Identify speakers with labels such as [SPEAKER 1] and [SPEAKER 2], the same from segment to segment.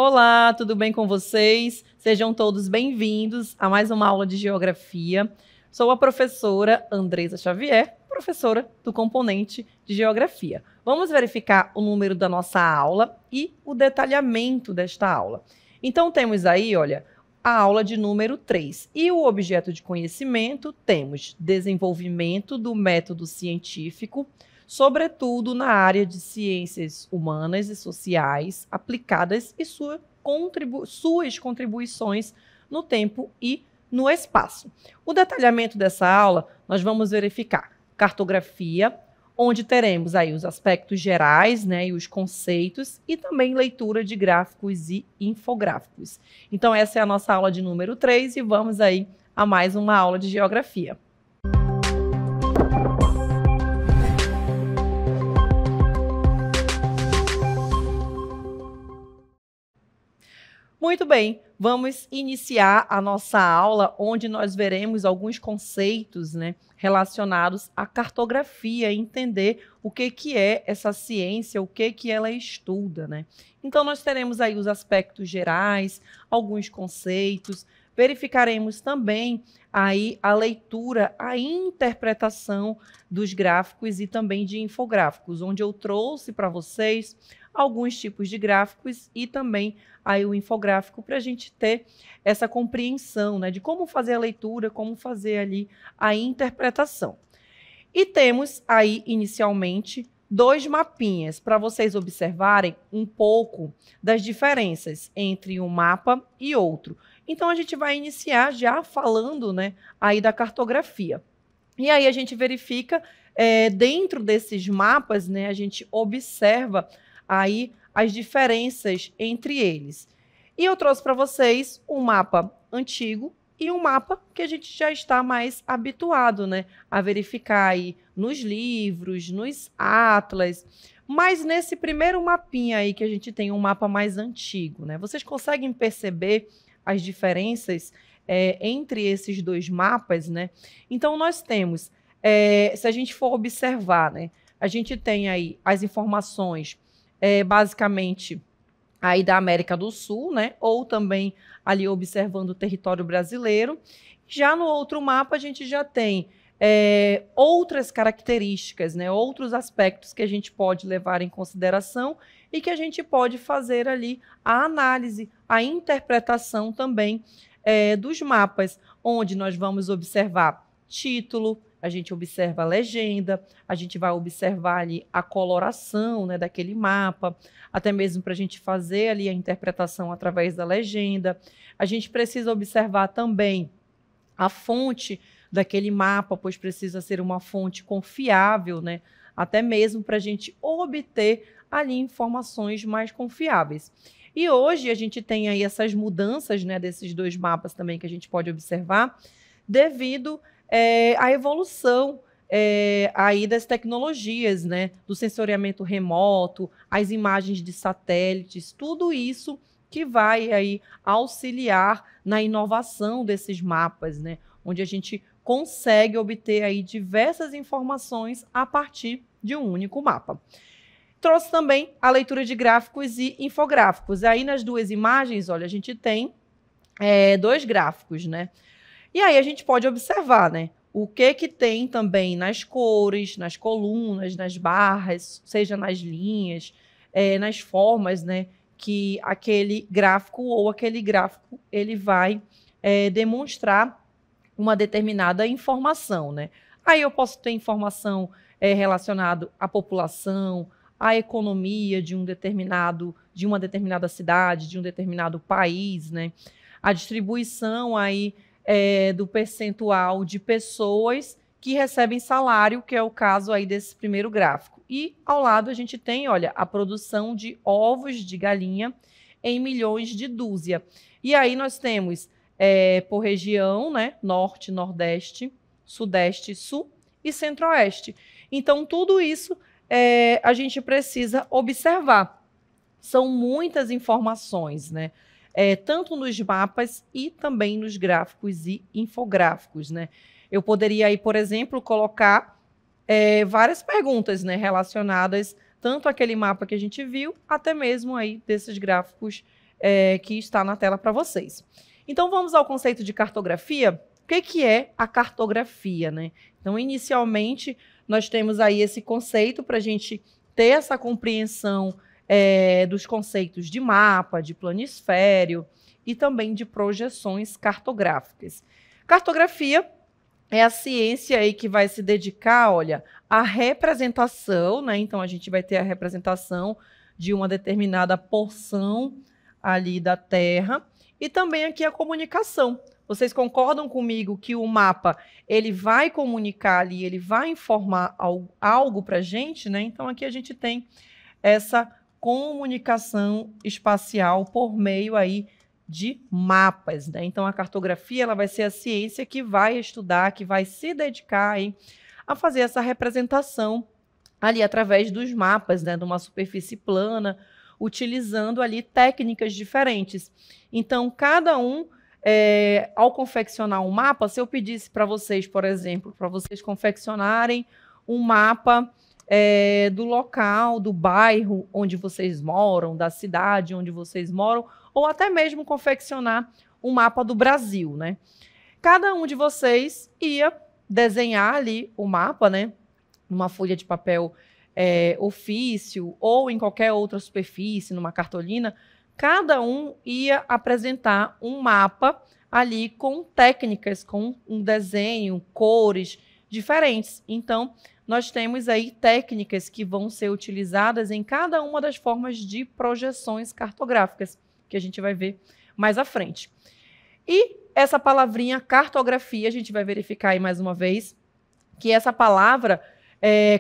[SPEAKER 1] Olá, tudo bem com vocês? Sejam todos bem-vindos a mais uma aula de Geografia. Sou a professora Andresa Xavier, professora do componente de Geografia. Vamos verificar o número da nossa aula e o detalhamento desta aula. Então, temos aí, olha, a aula de número 3. E o objeto de conhecimento temos desenvolvimento do método científico, sobretudo na área de ciências humanas e sociais aplicadas e suas contribuições no tempo e no espaço. O detalhamento dessa aula, nós vamos verificar cartografia, onde teremos aí os aspectos gerais, né, e os conceitos, e também leitura de gráficos e infográficos. Então, essa é a nossa aula de número 3 e vamos aí a mais uma aula de geografia. Muito bem, vamos iniciar a nossa aula, onde nós veremos alguns conceitos, né, relacionados à cartografia, entender o que é essa ciência, o que ela estuda, né? Então, nós teremos aí os aspectos gerais, alguns conceitos, verificaremos também aí a leitura, a interpretação dos gráficos e também de infográficos, onde eu trouxe para vocês alguns tipos de gráficos e também aí o infográfico para a gente ter essa compreensão, né, de como fazer a leitura, como fazer ali a interpretação. E temos aí inicialmente dois mapinhas para vocês observarem um pouco das diferenças entre um mapa e outro. Então a gente vai iniciar já falando, né, aí da cartografia. E aí a gente verifica dentro desses mapas, né, a gente observa aí as diferenças entre eles. E eu trouxe para vocês um mapa antigo e um mapa que a gente já está mais habituado, né, a verificar aí nos livros, nos atlas. Mas nesse primeiro mapinha aí que a gente tem um mapa mais antigo, né, vocês conseguem perceber as diferenças entre esses dois mapas, né? Então nós temos, se a gente for observar, né, a gente tem aí as informações basicamente aí da América do Sul, né? Ou também ali observando o território brasileiro. Já no outro mapa a gente já tem outras características, né? Outros aspectos que a gente pode levar em consideração e que a gente pode fazer ali a análise, a interpretação também dos mapas, onde nós vamos observar título, a gente observa a legenda, a gente vai observar ali a coloração, né, daquele mapa, até mesmo para a gente fazer ali a interpretação através da legenda. A gente precisa observar também a fonte daquele mapa, pois precisa ser uma fonte confiável, né, até mesmo para a gente obter ali informações mais confiáveis. E hoje a gente tem aí essas mudanças, né, desses dois mapas também que a gente pode observar, devido a evolução aí das tecnologias, né, do sensoriamento remoto, as imagens de satélites, tudo isso que vai aí auxiliar na inovação desses mapas, né, onde a gente consegue obter aí diversas informações a partir de um único mapa. Trouxe também a leitura de gráficos e infográficos. Aí nas duas imagens, olha, a gente tem dois gráficos, né? E aí a gente pode observar, né, o que tem também nas cores, nas colunas, nas barras, seja nas linhas, nas formas, né, que aquele gráfico ou aquele gráfico ele vai demonstrar uma determinada informação, né? Aí eu posso ter informação relacionada à população, à economia de uma determinada cidade, de um determinado país, né? A distribuição aí do percentual de pessoas que recebem salário, que é o caso aí desse primeiro gráfico. E ao lado a gente tem, olha, a produção de ovos de galinha em milhões de dúzia. E aí nós temos por região, né, norte, nordeste, sudeste, sul e centro-oeste. Então tudo isso a gente precisa observar. São muitas informações, né? Tanto nos mapas e também nos gráficos e infográficos, né? Eu poderia aí, por exemplo, colocar várias perguntas, né, relacionadas tanto àquele mapa que a gente viu, até mesmo aí desses gráficos que está na tela para vocês. Então, vamos ao conceito de cartografia. O que é a cartografia, né? Então, inicialmente, nós temos aí esse conceito para a gente ter essa compreensão dos conceitos de mapa, de planisfério e também de projeções cartográficas. Cartografia é a ciência aí que vai se dedicar, olha, à representação, né? Então, a gente vai ter a representação de uma determinada porção ali da Terra e também aqui a comunicação. Vocês concordam comigo que o mapa, ele vai comunicar ali, ele vai informar algo para a gente, né? Então, aqui a gente tem essa comunicação espacial por meio aí de mapas, né? Então, a cartografia, ela vai ser a ciência que vai estudar, que vai se dedicar aí a fazer essa representação ali através dos mapas, né? De uma superfície plana, utilizando ali técnicas diferentes. Então, cada um ao confeccionar um mapa, se eu pedisse para vocês, por exemplo, para vocês confeccionarem um mapa do local, do bairro onde vocês moram, da cidade onde vocês moram, ou até mesmo confeccionar um mapa do Brasil, né? Cada um de vocês ia desenhar ali o mapa, né? Numa folha de papel ofício ou em qualquer outra superfície, numa cartolina. Cada um ia apresentar um mapa ali com técnicas, com um desenho, cores diferentes. Então, nós temos aí técnicas que vão ser utilizadas em cada uma das formas de projeções cartográficas, que a gente vai ver mais à frente. E essa palavrinha cartografia, a gente vai verificar aí mais uma vez, que essa palavra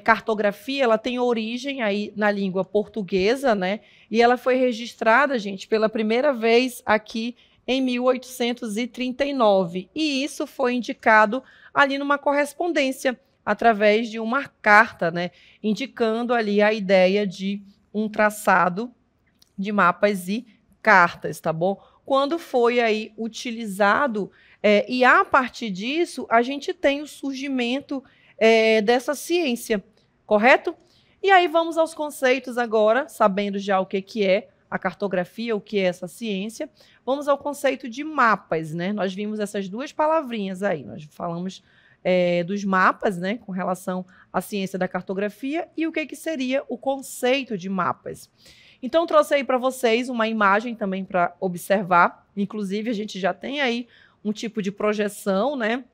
[SPEAKER 1] cartografia, ela tem origem aí na língua portuguesa, né? E ela foi registrada, gente, pela primeira vez aqui em 1839. E isso foi indicado ali numa correspondência, através de uma carta, né? Indicando ali a ideia de um traçado de mapas e cartas, tá bom? Quando foi aí utilizado, e a partir disso, a gente tem o surgimento dessa ciência, correto? E aí vamos aos conceitos agora, sabendo já o que é a cartografia, o que é essa ciência. Vamos ao conceito de mapas, né? Nós vimos essas duas palavrinhas aí, nós falamos dos mapas, né, com relação à ciência da cartografia e o que seria o conceito de mapas. Então, trouxe aí para vocês uma imagem também para observar, inclusive a gente já tem aí um tipo de projeção, né,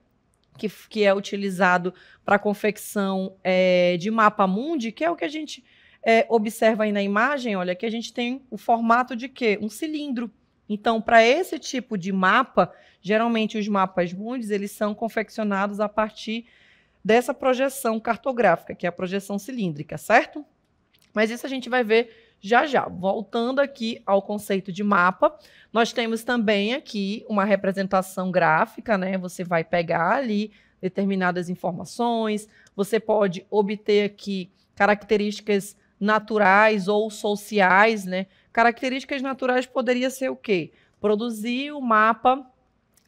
[SPEAKER 1] que é utilizado para a confecção de mapa mundi, que é o que a gente observa aí na imagem, olha, que a gente tem o formato de quê? Um cilindro. Então, para esse tipo de mapa, geralmente os mapas mundis, eles são confeccionados a partir dessa projeção cartográfica, que é a projeção cilíndrica, certo? Mas isso a gente vai ver já já. Voltando aqui ao conceito de mapa, nós temos também aqui uma representação gráfica, né? Você vai pegar ali determinadas informações, você pode obter aqui características naturais ou sociais, né? Características naturais poderia ser o quê? Produzir o mapa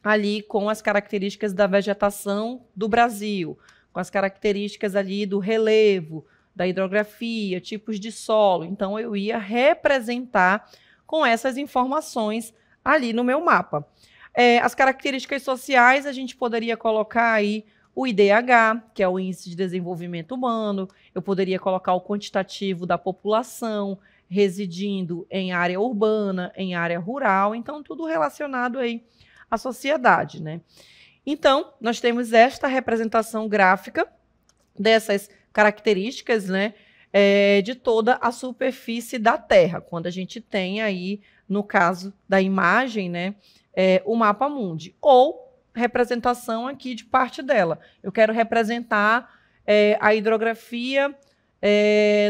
[SPEAKER 1] ali com as características da vegetação do Brasil, com as características ali do relevo, da hidrografia, tipos de solo. Então, eu ia representar com essas informações ali no meu mapa. As características sociais, a gente poderia colocar aí o IDH, que é o Índice de Desenvolvimento Humano, eu poderia colocar o quantitativo da população residindo em área urbana, em área rural, então tudo relacionado aí à sociedade, né? Então, nós temos esta representação gráfica dessas características, né, de toda a superfície da Terra, quando a gente tem aí, no caso da imagem, né, o mapa mundi, ou representação aqui de parte dela. Eu quero representar a hidrografia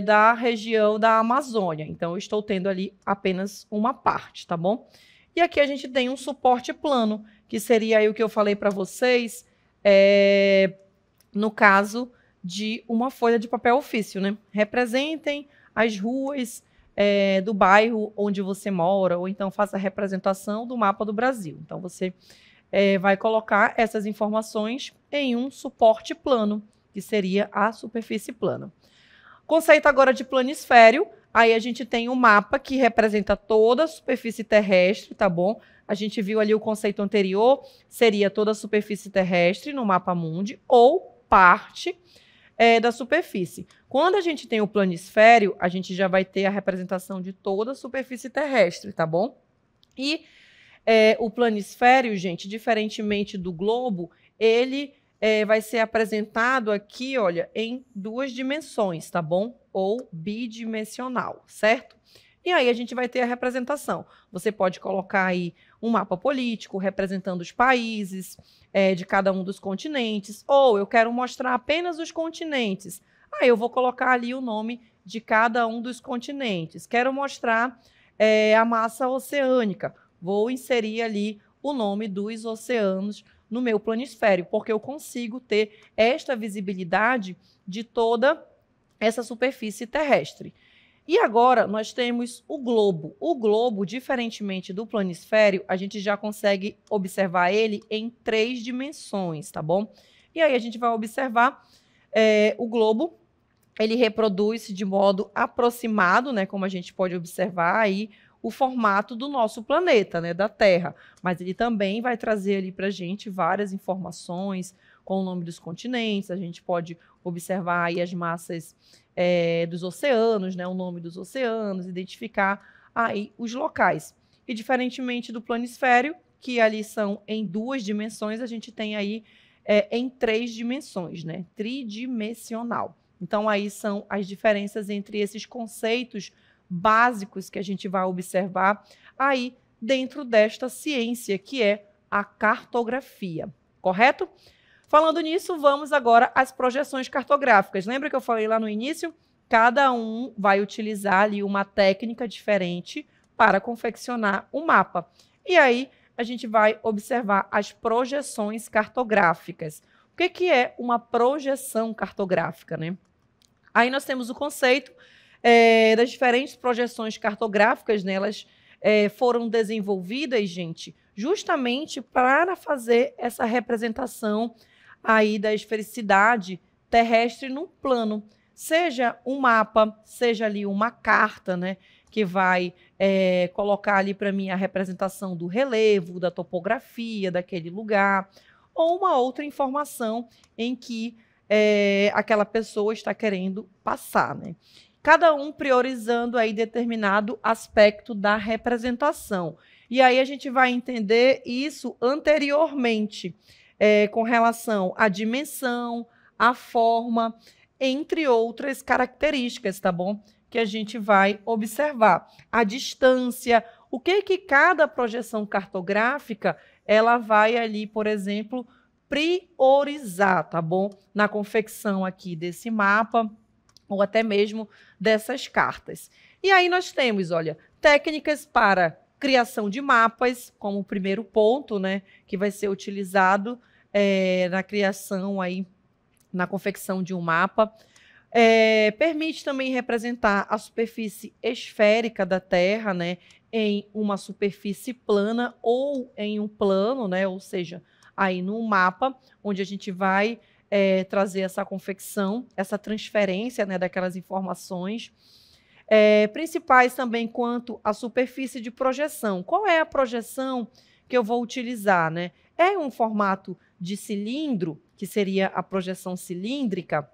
[SPEAKER 1] da região da Amazônia, então eu estou tendo ali apenas uma parte, tá bom? E aqui a gente tem um suporte plano, que seria aí o que eu falei para vocês, no caso de uma folha de papel ofício, né? Representem as ruas do bairro onde você mora, ou então faça a representação do mapa do Brasil. Então, você vai colocar essas informações em um suporte plano, que seria a superfície plana. Conceito agora de planisfério, Aí a gente tem um mapa que representa toda a superfície terrestre, tá bom? A gente viu ali o conceito anterior, seria toda a superfície terrestre no mapa mundi, ou parte da superfície. Quando a gente tem o planisfério, a gente já vai ter a representação de toda a superfície terrestre, tá bom? E o planisfério, gente, diferentemente do globo, ele vai ser apresentado aqui, olha, em 2 dimensões, tá bom? Ou bidimensional, certo? E aí a gente vai ter a representação. Você pode colocar aí um mapa político representando os países de cada um dos continentes, ou eu quero mostrar apenas os continentes. Aí eu vou colocar ali o nome de cada um dos continentes. Quero mostrar a massa oceânica. Vou inserir ali o nome dos oceanos no meu planisfério, porque eu consigo ter esta visibilidade de toda essa superfície terrestre. E agora nós temos o globo. O globo, diferentemente do planisfério, a gente já consegue observar ele em 3 dimensões, tá bom? E aí a gente vai observar o globo, ele reproduz de modo aproximado, né, como a gente pode observar aí, o formato do nosso planeta, né, da Terra. Mas ele também vai trazer ali para a gente várias informações com o nome dos continentes. A gente pode observar aí as massas dos oceanos, né, o nome dos oceanos, identificar aí os locais. E diferentemente do planisfério, que ali são em 2 dimensões, a gente tem aí em 3 dimensões, né, tridimensional. Então aí são as diferenças entre esses conceitos básicos que a gente vai observar aí dentro desta ciência que é a cartografia, correto? Falando nisso, vamos agora às projeções cartográficas. Lembra que eu falei lá no início? Cada um vai utilizar ali uma técnica diferente para confeccionar um mapa. E aí a gente vai observar as projeções cartográficas. O que é uma projeção cartográfica, né? Aí nós temos o conceito das diferentes projeções cartográficas, né? Elas foram desenvolvidas, gente, justamente para fazer essa representação aí da esfericidade terrestre no plano. Seja um mapa, seja ali uma carta, né? Que vai colocar ali para mim a representação do relevo, da topografia daquele lugar, ou uma outra informação em que aquela pessoa está querendo passar, né? Cada um priorizando aí determinado aspecto da representação. E aí a gente vai entender isso anteriormente, com relação à dimensão, à forma, entre outras características, tá bom? Que a gente vai observar. A distância, o que cada projeção cartográfica ela vai ali, por exemplo, priorizar, tá bom? Na confecção aqui desse mapa, ou até mesmo dessas cartas. E aí nós temos, olha, técnicas para criação de mapas, como o primeiro ponto, né, que vai ser utilizado na criação aí, na confecção de um mapa. Permite também representar a superfície esférica da Terra, né, em uma superfície plana ou em um plano, né, ou seja, aí num mapa, onde a gente vai trazer essa confecção, essa transferência, né, daquelas informações. Principais também quanto à superfície de projeção. Qual é a projeção que eu vou utilizar, né? É um formato de cilindro, que seria a projeção cilíndrica,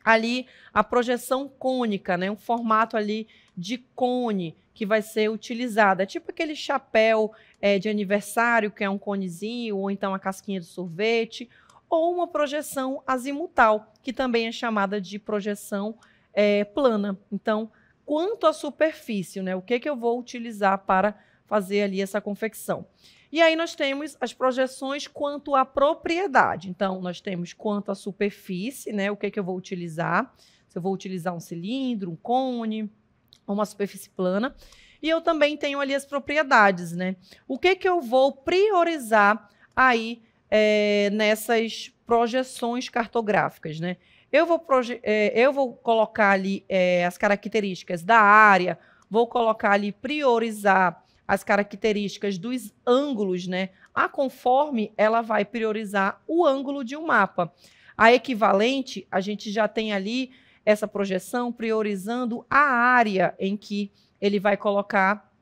[SPEAKER 1] ali a projeção cônica, né? Um formato ali de cone que vai ser utilizado. É tipo aquele chapéu de aniversário, que é um conezinho, ou então a casquinha de sorvete, ou uma projeção azimutal, que também é chamada de projeção plana. Então, quanto à superfície, né? O que eu vou utilizar para fazer ali essa confecção? E aí nós temos as projeções quanto à propriedade. Então, nós temos quanto à superfície, né? O que eu vou utilizar? Se eu vou utilizar um cilindro, um cone, uma superfície plana. E eu também tenho ali as propriedades, né? O que eu vou priorizar aí nessas projeções cartográficas, né? Eu vou colocar ali as características da área, vou colocar ali, priorizar as características dos ângulos, né? A conforme ela vai priorizar o ângulo de um mapa. A equivalente, a gente já tem ali essa projeção priorizando a área em que ele vai colocar,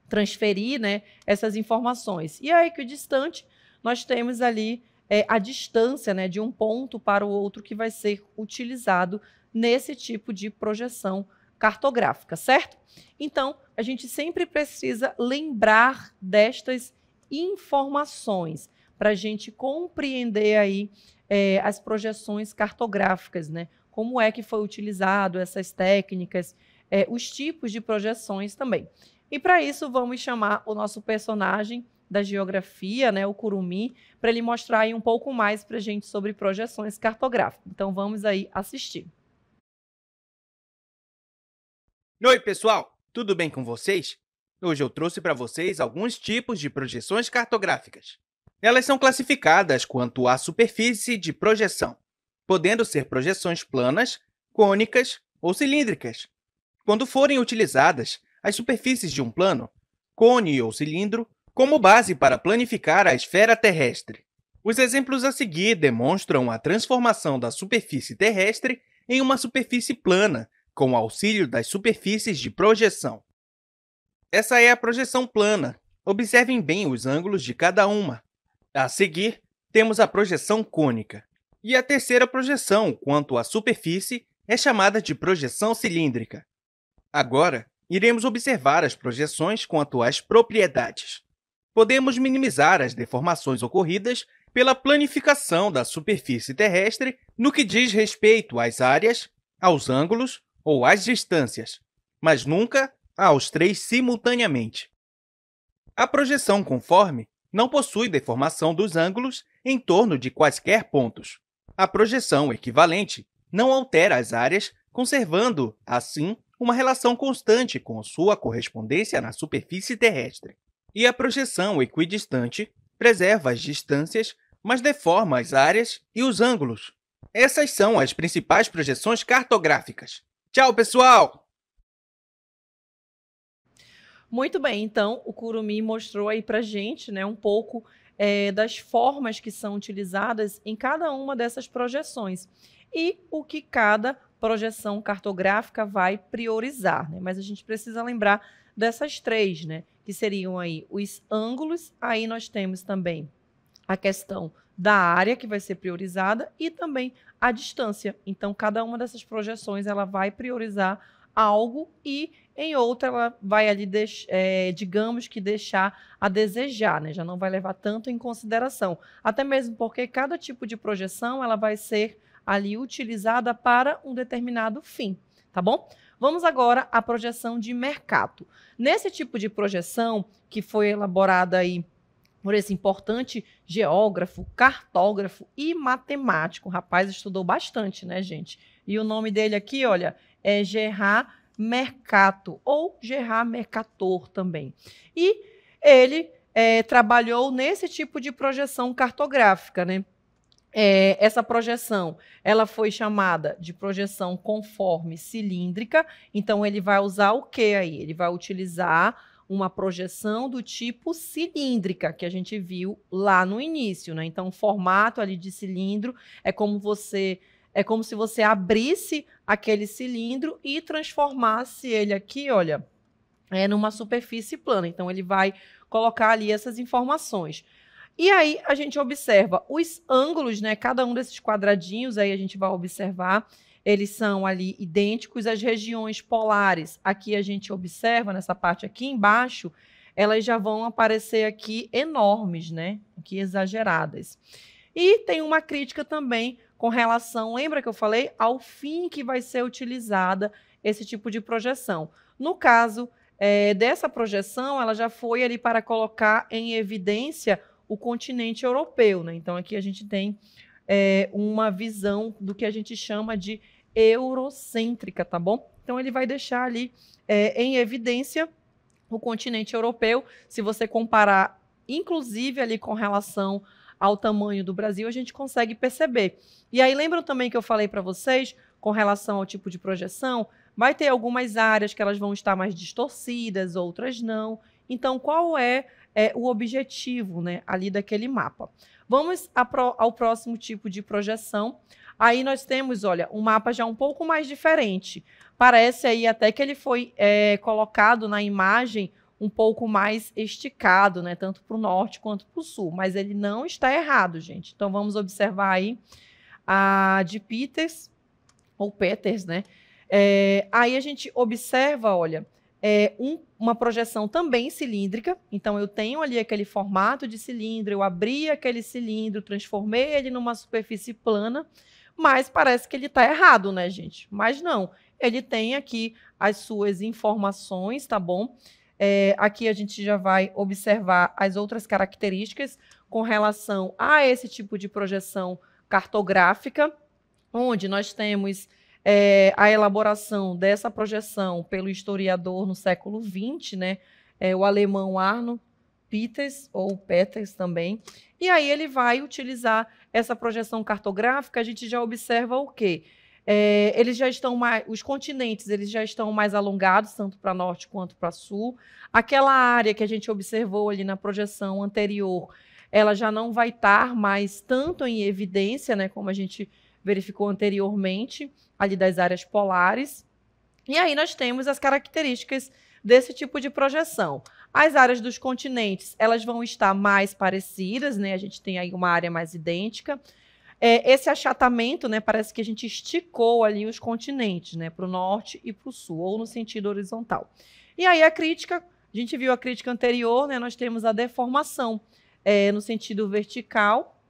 [SPEAKER 1] transferir, né, essas informações. E a equidistante, nós temos ali a distância, né, de um ponto para o outro que vai ser utilizado nesse tipo de projeção cartográfica, certo? Então, a gente sempre precisa lembrar destas informações para a gente compreender aí as projeções cartográficas, né? Como é que foi utilizado essas técnicas, os tipos de projeções também. E para isso, vamos chamar o nosso personagem da geografia, né, o Curumim, para ele mostrar aí um pouco mais para a gente sobre projeções cartográficas. Então, vamos aí assistir.
[SPEAKER 2] Oi, pessoal! Tudo bem com vocês? Hoje eu trouxe para vocês alguns tipos de projeções cartográficas. Elas são classificadas quanto à superfície de projeção, podendo ser projeções planas, cônicas ou cilíndricas. Quando forem utilizadas as superfícies de um plano, cone ou cilindro, como base para planificar a esfera terrestre. Os exemplos a seguir demonstram a transformação da superfície terrestre em uma superfície plana, com o auxílio das superfícies de projeção. Essa é a projeção plana. Observem bem os ângulos de cada uma. A seguir, temos a projeção cônica. E a terceira projeção, quanto à superfície, é chamada de projeção cilíndrica. Agora, iremos observar as projeções quanto às propriedades. Podemos minimizar as deformações ocorridas pela planificação da superfície terrestre no que diz respeito às áreas, aos ângulos ou às distâncias, mas nunca aos três simultaneamente. A projeção conforme não possui deformação dos ângulos em torno de quaisquer pontos. A projeção equivalente não altera as áreas, conservando, assim, uma relação constante com sua correspondência na superfície terrestre. E a projeção equidistante preserva as distâncias, mas deforma as áreas e os ângulos. Essas são as principais projeções cartográficas. Tchau, pessoal!
[SPEAKER 1] Muito bem, então o Curumim mostrou aí para a gente, né, um pouco das formas que são utilizadas em cada uma dessas projeções e o que cada projeção cartográfica vai priorizar, né? Mas a gente precisa lembrar dessas três, né, que seriam aí os ângulos, aí nós temos também a questão da área que vai ser priorizada e também a distância. Então, cada uma dessas projeções ela vai priorizar algo e em outra ela vai ali, digamos que deixar a desejar, né? Já não vai levar tanto em consideração. Até mesmo porque cada tipo de projeção ela vai ser ali utilizada para um determinado fim, tá bom? Vamos agora à projeção de Mercator. Nesse tipo de projeção que foi elaborada aí por esse importante geógrafo, cartógrafo e matemático. O rapaz estudou bastante, né, gente? E o nome dele aqui, olha, é Gerard Mercator, ou Gerard Mercator também. E ele trabalhou nesse tipo de projeção cartográfica, né? Essa projeção, ela foi chamada de projeção conforme cilíndrica. Então, ele vai usar o que aí? Ele vai utilizar uma projeção do tipo cilíndrica, que a gente viu lá no início, né? Então, o formato ali de cilindro é como se você abrisse aquele cilindro e transformasse ele aqui, olha, numa superfície plana. Então, ele vai colocar ali essas informações. E aí, a gente observa os ângulos, né? Cada um desses quadradinhos aí a gente vai observar. Eles são ali idênticos às regiões polares. Aqui a gente observa, nessa parte aqui embaixo, elas já vão aparecer aqui enormes, né? Aqui exageradas. E tem uma crítica também com relação, lembra que eu falei? Ao fim que vai ser utilizada esse tipo de projeção. No caso dessa projeção, ela já foi ali para colocar em evidência o continente europeu, né? Então, aqui a gente tem uma visão do que a gente chama de eurocêntrica, tá bom? Então, ele vai deixar ali em evidência o continente europeu. Se você comparar, inclusive, ali com relação ao tamanho do Brasil, a gente consegue perceber. E aí, lembram também que eu falei para vocês, com relação ao tipo de projeção, vai ter algumas áreas que elas vão estar mais distorcidas, outras não. Então, qual é o objetivo, né, ali daquele mapa? Vamos ao próximo tipo de projeção. Aí nós temos, olha, um mapa já um pouco mais diferente. Parece aí até que ele foi colocado na imagem um pouco mais esticado, né? Tanto para o norte quanto para o sul. Mas ele não está errado, gente. Então vamos observar aí a de Peters, ou Peters, né? Aí a gente observa, olha, uma projeção também cilíndrica. Então eu tenho ali aquele formato de cilindro, eu abri aquele cilindro, transformei ele numa superfície plana, mas parece que ele está errado, né, gente? Mas não, ele tem aqui as suas informações, tá bom? Aqui a gente já vai observar as outras características com relação a esse tipo de projeção cartográfica, onde nós temos a elaboração dessa projeção pelo historiador no século XX, né? O alemão Arno Peters, ou Peters também. E aí ele vai utilizar essa projeção cartográfica, a gente já observa o quê? Eles já estão os continentes eles já estão mais alongados, tanto para norte quanto para sul. Aquela área que a gente observou ali na projeção anterior, ela já não vai estar mais tanto em evidência, né, como a gente verificou anteriormente, ali das áreas polares. E aí nós temos as características desse tipo de projeção. As áreas dos continentes, elas vão estar mais parecidas, né? A gente tem aí uma área mais idêntica. Esse achatamento, né, parece que a gente esticou ali os continentes, né, para o norte e para o sul, ou no sentido horizontal. E aí a crítica, a gente viu a crítica anterior, né, nós temos a deformação no sentido vertical,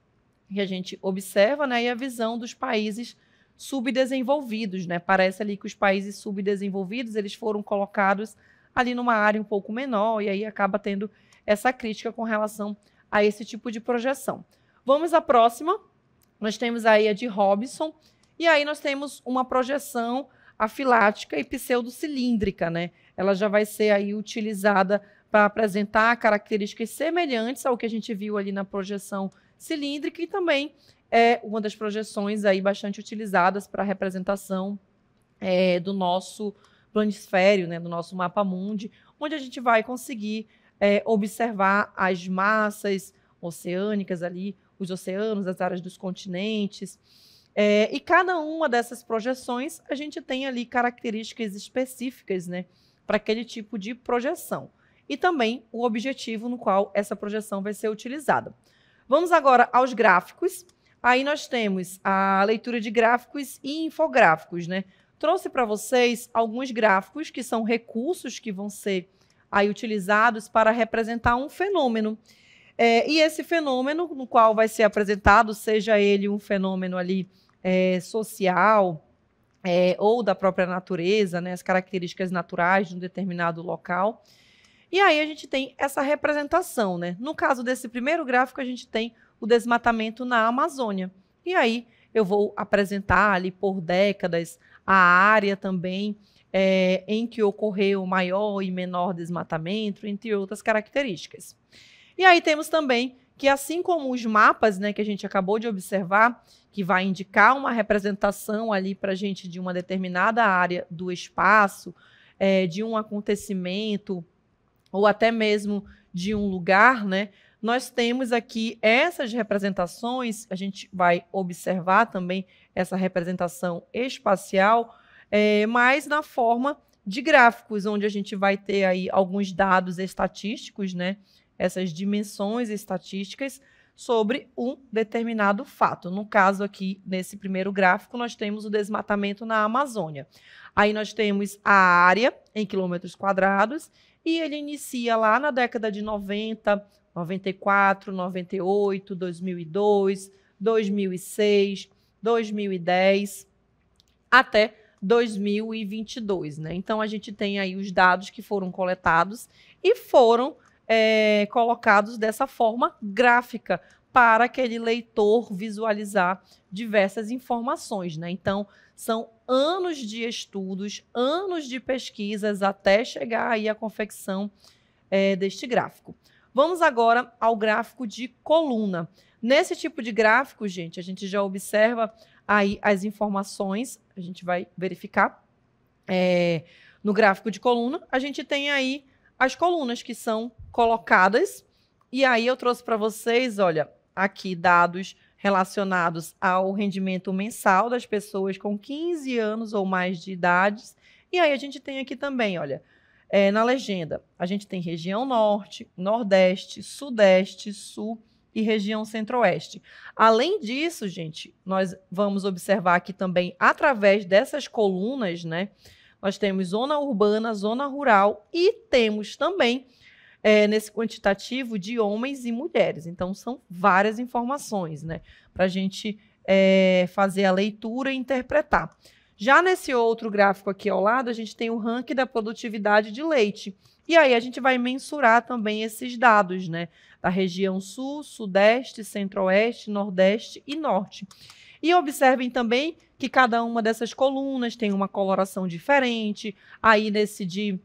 [SPEAKER 1] que a gente observa, né, e a visão dos países subdesenvolvidos, né? Parece ali que os países subdesenvolvidos, eles foram colocados ali numa área um pouco menor, e aí acaba tendo essa crítica com relação a esse tipo de projeção. Vamos à próxima. Nós temos aí a de Robson, e aí nós temos uma projeção afilática e pseudocilíndrica, né? Ela já vai ser aí utilizada para apresentar características semelhantes ao que a gente viu ali na projeção cilíndrica, e também é uma das projeções aí bastante utilizadas para a representação do nosso planisfério, né, do nosso mapa mundi, onde a gente vai conseguir observar as massas oceânicas ali, os oceanos, as áreas dos continentes. E cada uma dessas projeções, a gente tem ali características específicas, né, para aquele tipo de projeção. E também o objetivo no qual essa projeção vai ser utilizada. Vamos agora aos gráficos. Aí nós temos a leitura de gráficos e infográficos, né? Trouxe para vocês alguns gráficos que são recursos que vão ser aí utilizados para representar um fenômeno. E esse fenômeno no qual vai ser apresentado, seja ele um fenômeno ali social ou da própria natureza, né, as características naturais de um determinado local. E aí a gente tem essa representação, né? No caso desse primeiro gráfico, a gente tem o desmatamento na Amazônia. E aí eu vou apresentar ali por décadas a área também em que ocorreu maior e menor desmatamento, entre outras características. E aí temos também que, assim como os mapas, né, que a gente acabou de observar, que vai indicar uma representação ali para a gente de uma determinada área do espaço, de um acontecimento, ou até mesmo de um lugar, né? Nós temos aqui essas representações, a gente vai observar também essa representação espacial, mas na forma de gráficos, onde a gente vai ter aí alguns dados estatísticos, né? Essas dimensões estatísticas sobre um determinado fato. No caso aqui, nesse primeiro gráfico, nós temos o desmatamento na Amazônia. Aí nós temos a área em quilômetros quadrados, e ele inicia lá na década de 90, 94, 98, 2002, 2006, 2010, até 2022, né? Então, a gente tem aí os dados que foram coletados e foram colocados dessa forma gráfica para aquele leitor visualizar diversas informações, né? Então, são anos de estudos, anos de pesquisas até chegar aí à confecção deste gráfico. Vamos agora ao gráfico de coluna. Nesse tipo de gráfico, gente, a gente já observa aí as informações, a gente vai verificar. No gráfico de coluna, a gente tem aí as colunas que são colocadas, e aí eu trouxe para vocês, olha, aqui dados relacionados ao rendimento mensal das pessoas com 15 anos ou mais de idade. E aí a gente tem aqui também, olha, na legenda, a gente tem região norte, nordeste, sudeste, sul e região centro-oeste. Além disso, gente, nós vamos observar aqui também, através dessas colunas, né? Nós temos zona urbana, zona rural e temos também, nesse quantitativo, de homens e mulheres. Então, são várias informações, né? Para a gente fazer a leitura e interpretar. Já nesse outro gráfico aqui ao lado, a gente tem o ranking da produtividade de leite. E aí a gente vai mensurar também esses dados, né? Da região sul, sudeste, centro-oeste, nordeste e norte. E observem também que cada uma dessas colunas tem uma coloração diferente. Aí nesse de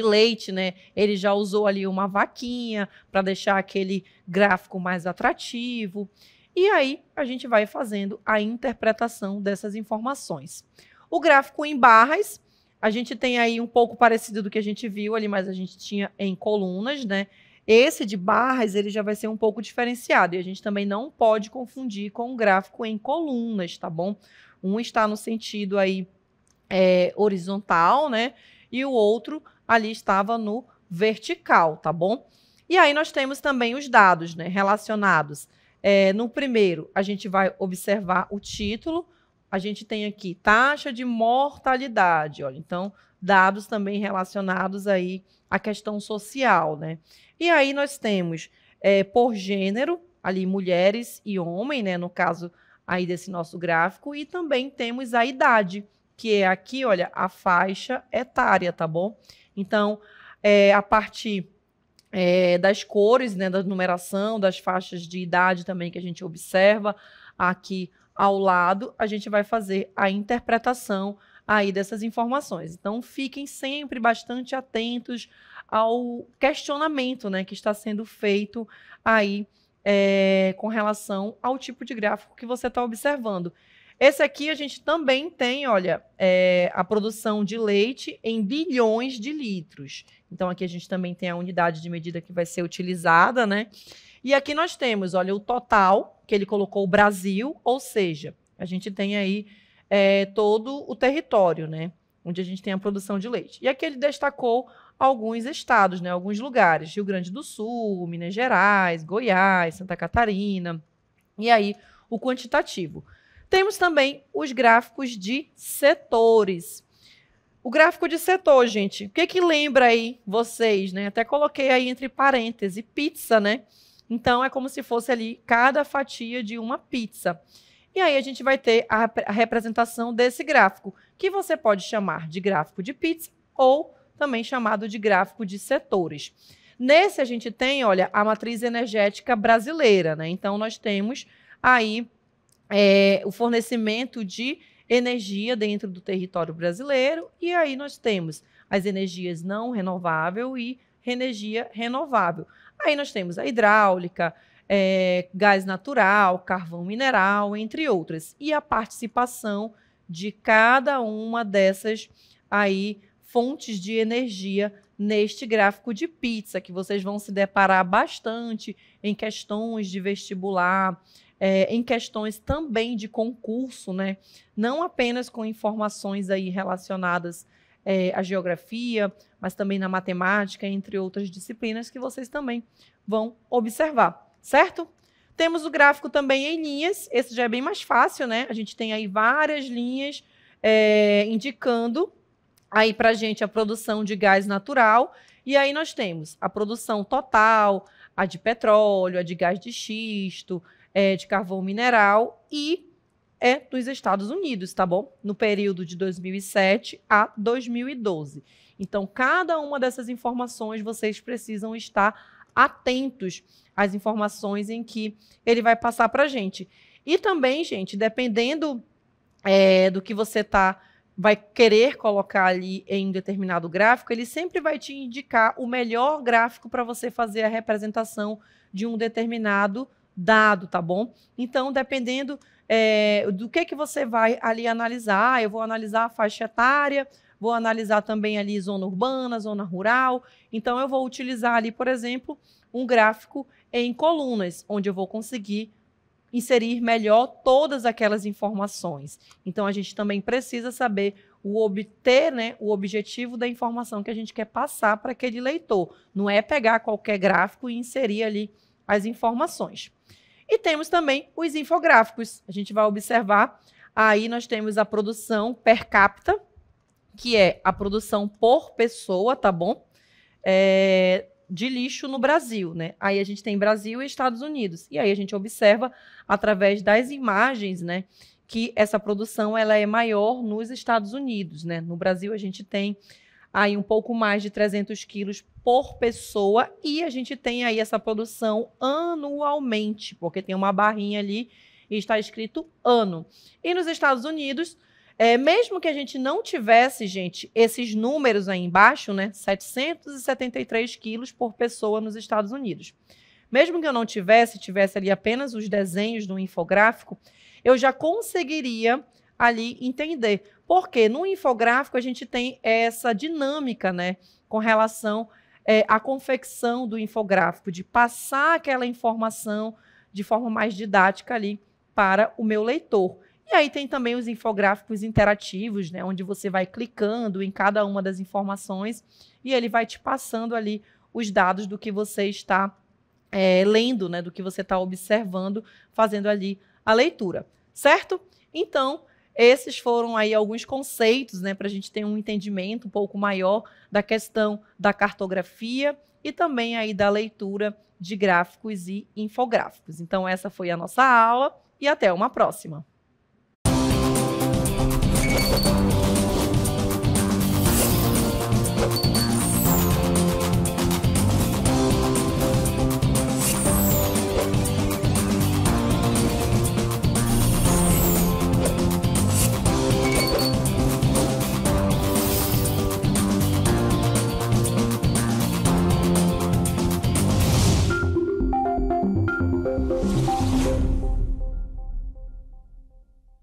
[SPEAKER 1] leite, né? Ele já usou ali uma vaquinha para deixar aquele gráfico mais atrativo. E aí a gente vai fazendo a interpretação dessas informações. O gráfico em barras, a gente tem aí um pouco parecido do que a gente viu ali, mas a gente tinha em colunas, né? Esse de barras, ele já vai ser um pouco diferenciado, e a gente também não pode confundir com o gráfico em colunas, tá bom? Um está no sentido aí horizontal, né? E o outro ali estava no vertical, tá bom? E aí nós temos também os dados, né, relacionados. No primeiro, a gente vai observar o título. A gente tem aqui taxa de mortalidade. Olha, então, dados também relacionados aí à questão social, né? E aí nós temos, por gênero, ali mulheres e homem, né? No caso aí desse nosso gráfico. E também temos a idade, que é aqui, olha, a faixa etária, tá bom? Então, a partir das cores, né, da numeração, das faixas de idade também que a gente observa aqui ao lado, a gente vai fazer a interpretação aí dessas informações. Então, fiquem sempre bastante atentos ao questionamento, né, que está sendo feito aí com relação ao tipo de gráfico que você está observando. Esse aqui a gente também tem, olha, a produção de leite em bilhões de litros. Então, aqui a gente também tem a unidade de medida que vai ser utilizada, né? E aqui nós temos, olha, o total, que ele colocou o Brasil, ou seja, a gente tem aí todo o território, né? Onde a gente tem a produção de leite. E aqui ele destacou alguns estados, né? Alguns lugares, Rio Grande do Sul, Minas Gerais, Goiás, Santa Catarina. E aí, o quantitativo. Temos também os gráficos de setores. O gráfico de setor, gente, o que lembra aí vocês, né? Até coloquei aí entre parênteses, pizza, né? Então, é como se fosse ali cada fatia de uma pizza. E aí a gente vai ter a representação desse gráfico, que você pode chamar de gráfico de pizza ou também chamado de gráfico de setores. Nesse a gente tem, olha, a matriz energética brasileira, né? Então, nós temos aí o fornecimento de energia dentro do território brasileiro, e aí nós temos as energias não renovável e energia renovável. Aí nós temos a hidráulica, gás natural, carvão mineral, entre outras. E a participação de cada uma dessas aí fontes de energia neste gráfico de pizza, que vocês vão se deparar bastante em questões de vestibular, em questões também de concurso, né? Não apenas com informações aí relacionadas à geografia, mas também na matemática, entre outras disciplinas que vocês também vão observar, certo? Temos o gráfico também em linhas, esse já é bem mais fácil, né? A gente tem aí várias linhas indicando aí para a gente a produção de gás natural, e aí nós temos a produção total, a de petróleo, a de gás de xisto, de carvão mineral e dos Estados Unidos, tá bom? No período de 2007 a 2012. Então, cada uma dessas informações vocês precisam estar atentos às informações em que ele vai passar para a gente. E também, gente, dependendo do que você vai querer colocar ali em determinado gráfico, ele sempre vai te indicar o melhor gráfico para você fazer a representação de um determinado dado, tá bom? Então, dependendo do que você vai ali analisar, eu vou analisar a faixa etária, vou analisar também ali zona urbana, zona rural, então eu vou utilizar ali, por exemplo, um gráfico em colunas, onde eu vou conseguir inserir melhor todas aquelas informações. Então, a gente também precisa saber obter, né, o objetivo da informação que a gente quer passar para aquele leitor. Não é pegar qualquer gráfico e inserir ali as informações. E temos também os infográficos. A gente vai observar, aí nós temos a produção per capita, que é a produção por pessoa, tá bom? De lixo no Brasil, né? Aí a gente tem Brasil e Estados Unidos. E aí a gente observa, através das imagens, né, que essa produção ela é maior nos Estados Unidos, né? No Brasil a gente tem aí um pouco mais de 300 quilos por pessoa e a gente tem aí essa produção anualmente, porque tem uma barrinha ali e está escrito ano. E nos Estados Unidos, mesmo que a gente não tivesse, gente, esses números aí embaixo, né, 773 quilos por pessoa nos Estados Unidos. Mesmo que eu não tivesse ali apenas os desenhos do infográfico, eu já conseguiria ali entender. Porque no infográfico a gente tem essa dinâmica, né, com relação à confecção do infográfico, de passar aquela informação de forma mais didática ali para o meu leitor. E aí tem também os infográficos interativos, né, onde você vai clicando em cada uma das informações e ele vai te passando ali os dados do que você está lendo, né, do que você está observando, fazendo ali a leitura, certo? Então, esses foram aí alguns conceitos, né, para a gente ter um entendimento um pouco maior da questão da cartografia e também aí da leitura de gráficos e infográficos. Então, essa foi a nossa aula e até uma próxima.